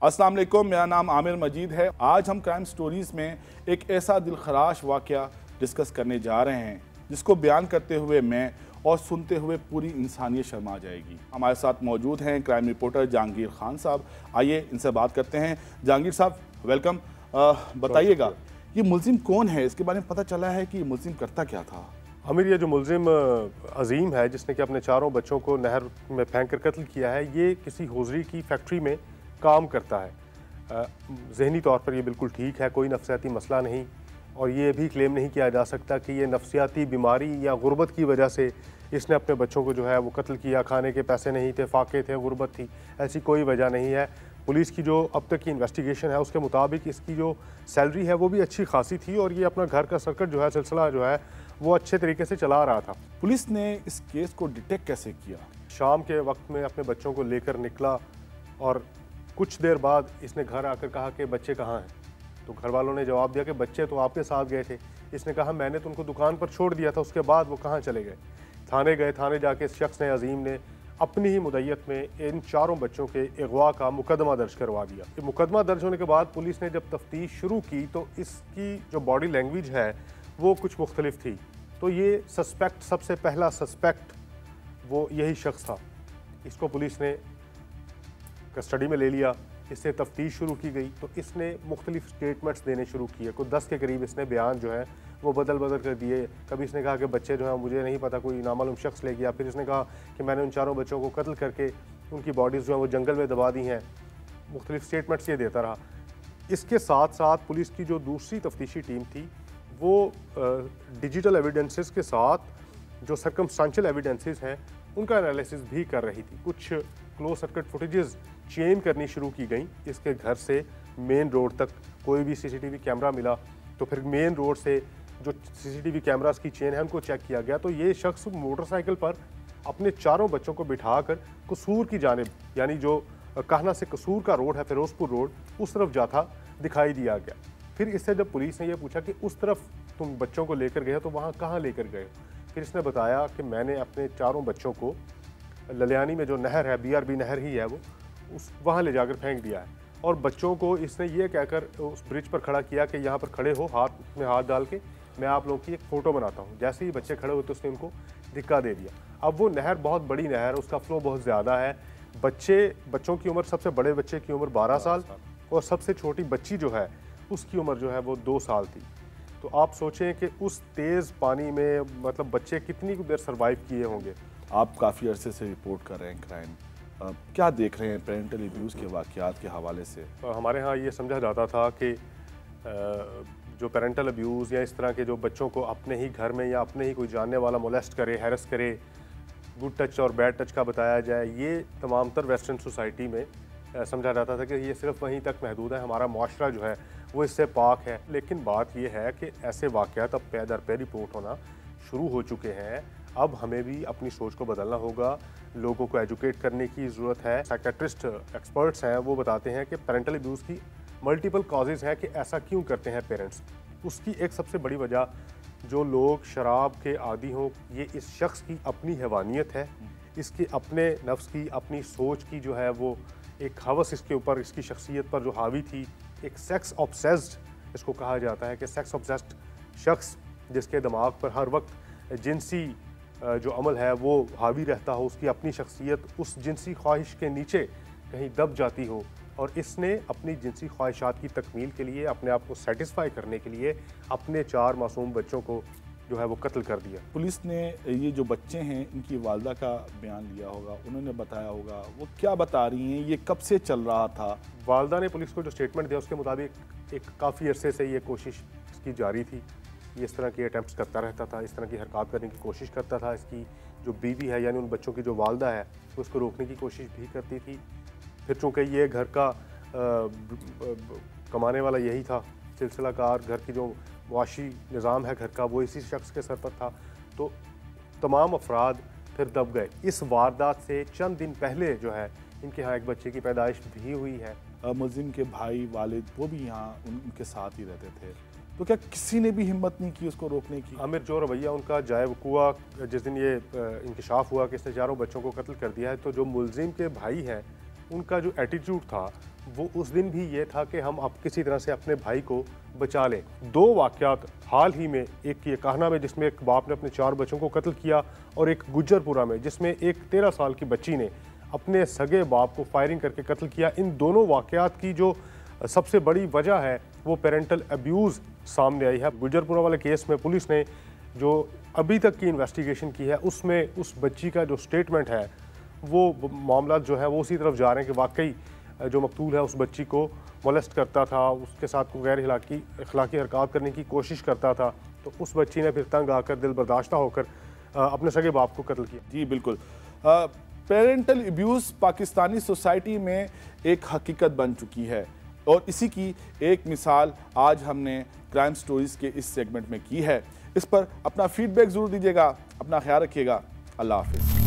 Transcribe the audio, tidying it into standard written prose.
अस्सलाम वालेकुम, मेरा नाम आमिर मजीद है। आज हम क्राइम स्टोरीज़ में एक ऐसा दिलखराश वाक़या डिस्कस करने जा रहे हैं जिसको बयान करते हुए मैं और सुनते हुए पूरी इंसानियत शर्मा जाएगी। हमारे साथ मौजूद हैं क्राइम रिपोर्टर जहांगीर खान साहब। आइए इनसे बात करते हैं। जहांगीर साहब वेलकम। बताइएगा ये मुलजिम कौन है, इसके बारे में पता चला है कि मुलजिम करता क्या था? आमिर, ये जो मुलजिम अजीम है जिसने कि अपने चारों बच्चों को नहर में फेंक कर कत्ल किया है, ये किसी होजरी की फैक्ट्री में काम करता है। जहनी तौर पर ये बिल्कुल ठीक है, कोई नफसियाती मसला नहीं, और ये भी क्लेम नहीं किया जा सकता कि ये नफसियाती बीमारी या गुर्बत की वजह से इसने अपने बच्चों को जो है वो कत्ल किया। खाने के पैसे नहीं थे, फाके थे, गुर्बत थी, ऐसी कोई वजह नहीं है। पुलिस की जो अब तक की इन्वेस्टिगेशन है उसके मुताबिक इसकी जो सैलरी है वो भी अच्छी खासी थी, और ये अपना घर का सर्कट जो है, सिलसिला जो है वो अच्छे तरीके से चला रहा था। पुलिस ने इस केस को डिटेक्ट कैसे किया? शाम के वक्त में अपने बच्चों को लेकर निकला और कुछ देर बाद इसने घर आकर कहा कि बच्चे कहाँ हैं। तो घर वालों ने जवाब दिया कि बच्चे तो आपके साथ गए थे। इसने कहा मैंने तो उनको दुकान पर छोड़ दिया था, उसके बाद वो कहाँ चले गए। थाने गए, थाने जाके इस शख्स ने, अजीम ने, अपनी ही मुद्दत में इन चारों बच्चों के अगवा का मुकदमा दर्ज करवा दिया। ये मुकदमा दर्ज होने के बाद पुलिस ने जब तफ्तीश शुरू की तो इसकी जो बॉडी लैंग्वेज है वो कुछ मुख्तलिफ थी। तो ये सस्पेक्ट, सबसे पहला सस्पेक्ट वो यही शख्स था। इसको पुलिस ने कस्टडी में ले लिया, इससे तफ्तीश शुरू की गई तो इसने मुख्तलिफ स्टेटमेंट्स देने शुरू किए। कुछ 10 के करीब इसने बयान जो है वो बदल बदल कर दिए। कभी इसने कहा कि बच्चे जो हैं मुझे नहीं पता, कोई नामालूम शख्स ले गया। फिर इसने कहा कि मैंने उन चारों बच्चों को कत्ल करके उनकी बॉडीज़ जो है वो जंगल में दबा दी हैं। मुख्तलिफ स्टेटमेंट्स ये देता रहा। इसके साथ साथ पुलिस की जो दूसरी तफ्तीशी टीम थी वो डिजिटल एविडेंसेस के साथ जो सर्कमस्टांशियल एविडेंसेस हैं उनका एनालिसिस भी कर रही थी। कुछ क्लोज सर्किट फुटेजेस चेन करनी शुरू की गई। इसके घर से मेन रोड तक कोई भी सीसीटीवी कैमरा मिला तो फिर मेन रोड से जो सीसीटीवी कैमरास की चेन है उनको चेक किया गया। तो ये शख्स मोटरसाइकिल पर अपने चारों बच्चों को बिठाकर कसूर की जानिब, यानी जो कहना से कसूर का रोड है, फिरोजपुर रोड, उस तरफ जाता दिखाई दिया गया। फिर इससे जब पुलिस ने यह पूछा कि उस तरफ तुम बच्चों को लेकर गए हो तो वहाँ कहाँ लेकर गए हो, फिर इसने बताया कि मैंने अपने चारों बच्चों को ललियानी में जो नहर है, BRB नहर ही है वो, उस वहाँ ले जाकर फेंक दिया है। और बच्चों को इसने ये कहकर उस ब्रिज पर खड़ा किया कि यहाँ पर खड़े हो, हाथ में हाथ डाल के मैं आप लोगों की एक फ़ोटो बनाता हूँ। जैसे ही बच्चे खड़े होते उसने उनको धिक्का दे दिया। अब वो नहर बहुत बड़ी नहर, उसका फ्लो बहुत ज़्यादा है। बच्चों की उम्र, सबसे बड़े बच्चे की उम्र 12 साल और सबसे छोटी बच्ची जो है उसकी उम्र जो है वो 2 साल थी। तो आप सोचें कि उस तेज़ पानी में मतलब बच्चे कितनी देर सर्वाइव किए होंगे। आप काफ़ी अरसे से रिपोर्ट कर रहे हैं क्राइम, क्या देख रहे हैं पेरेंटल अब्यूज़ के वाक़यात के हवाले से? हमारे यहाँ ये समझा जाता था कि जो पेरेंटल अब्यूज़ या इस तरह के जो बच्चों को अपने ही घर में या अपने ही कोई जानने वाला मोलेस्ट करे, हैरस करे, गुड टच और बैड टच का बताया जाए, ये तमाम तर वेस्टर्न सोसाइटी में समझा जाता था कि ये सिर्फ वहीं तक महदूद है, हमारा माशरा जो है वो इससे पाक है। लेकिन बात ये है कि ऐसे वाक़यात अब पे दर पे रिपोर्ट होना शुरू हो चुके हैं। अब हमें भी अपनी सोच को बदलना होगा, लोगों को एजुकेट करने की ज़रूरत है। साइकेट्रिस्ट एक्सपर्ट्स हैं वो बताते हैं कि पेरेंटल अब्यूज़ की मल्टीपल कॉजेज़ हैं कि ऐसा क्यों करते हैं पेरेंट्स। उसकी एक सबसे बड़ी वजह जो लोग शराब के आदी हों, ये इस शख्स की अपनी हैवानियत है, इसके अपने नफ्स की, अपनी सोच की जो है वो एक हवस इसके ऊपर, इसकी शख्सियत पर जो हावी थी। एक सेक्स ऑब्सेस्ड इसको कहा जाता है कि सेक्स ऑब्सेस्ड शख्स जिसके दिमाग पर हर वक्त जिनसी जो अमल है वो हावी रहता हो, उसकी अपनी शख्सियत उस जिनसी ख्वाहिश के नीचे कहीं दब जाती हो, और इसने अपनी जिनसी ख्वाहिशात की तकमील के लिए, अपने आप को सेटिस्फाई करने के लिए अपने 4 मासूम बच्चों को जो है वो कत्ल कर दिया। पुलिस ने ये जो बच्चे हैं इनकी वालदा का बयान लिया होगा, उन्होंने बताया होगा, वो क्या बता रही हैं, ये कब से चल रहा था? वालदा ने पुलिस को जो स्टेटमेंट दिया उसके मुताबिक एक काफ़ी अरसे से ये कोशिश इसकी जारी थी। ये इस तरह के अटैम्प्ट्स करता रहता था, इस तरह की हरकत करने की कोशिश करता था। इसकी जो बीवी है यानी उन बच्चों की जो वालदा है उसको रोकने की कोशिश भी करती थी। फिर चूँकि ये घर का कमाने वाला यही था, सिलसिलाकार, घर की जो मुआशी निज़ाम है घर का वो इसी शख्स के सर पर था, तो तमाम अफराद फिर दब गए। इस वारदात से चंद दिन पहले जो है इनके यहाँ एक बच्चे की पैदाइश भी हुई है। मुलजिम के भाई, वालिद, वो भी यहाँ उनके साथ ही रहते थे, तो क्या किसी ने भी हिम्मत नहीं की उसको रोकने की? आमिर, जो रवैया उनका जाए वकूआ जिस दिन ये इंकशाफ हुआ कि इसने चारों बच्चों को कत्ल कर दिया है, तो जो मुलजिम के भाई हैं उनका जो एटीट्यूड था वो उस दिन भी ये था कि हम अब किसी तरह से अपने भाई को बचा लें। 2 वाक़यात हाल ही में, एक ये कान्हा में जिसमें एक बाप ने अपने 4 बच्चों को कत्ल किया, और एक गुज्जरपुरा में जिसमें एक 13 साल की बच्ची ने अपने सगे बाप को फायरिंग करके कत्ल किया। इन दोनों वाक़यात की जो सबसे बड़ी वजह है वो पेरेंटल अब्यूज़ सामने आई है। गुज्जरपुरा वाले केस में पुलिस ने जो अभी तक की इन्वेस्टिगेशन की है उसमें उस बच्ची का जो स्टेटमेंट है वो मामला जो है वो उसी तरफ जा रहे हैं कि वाकई जो मकतूल है उस बच्ची को मोलेस्ट करता था, उसके साथ को गैर अखलाकी हरकत करने की कोशिश करता था। तो उस बच्ची ने फिर तंग आकर, दिल बर्दाश्त होकर अपने सगे बाप को कत्ल किया। जी बिल्कुल। पेरेंटल अब्यूज़ पाकिस्तानी सोसाइटी में एक हकीकत बन चुकी है और इसी की एक मिसाल आज हमने क्राइम स्टोरीज़ के इस सेगमेंट में की है। इस पर अपना फीडबैक ज़रूर दीजिएगा। अपना ख्याल रखिएगा। अल्लाह हाफिज़।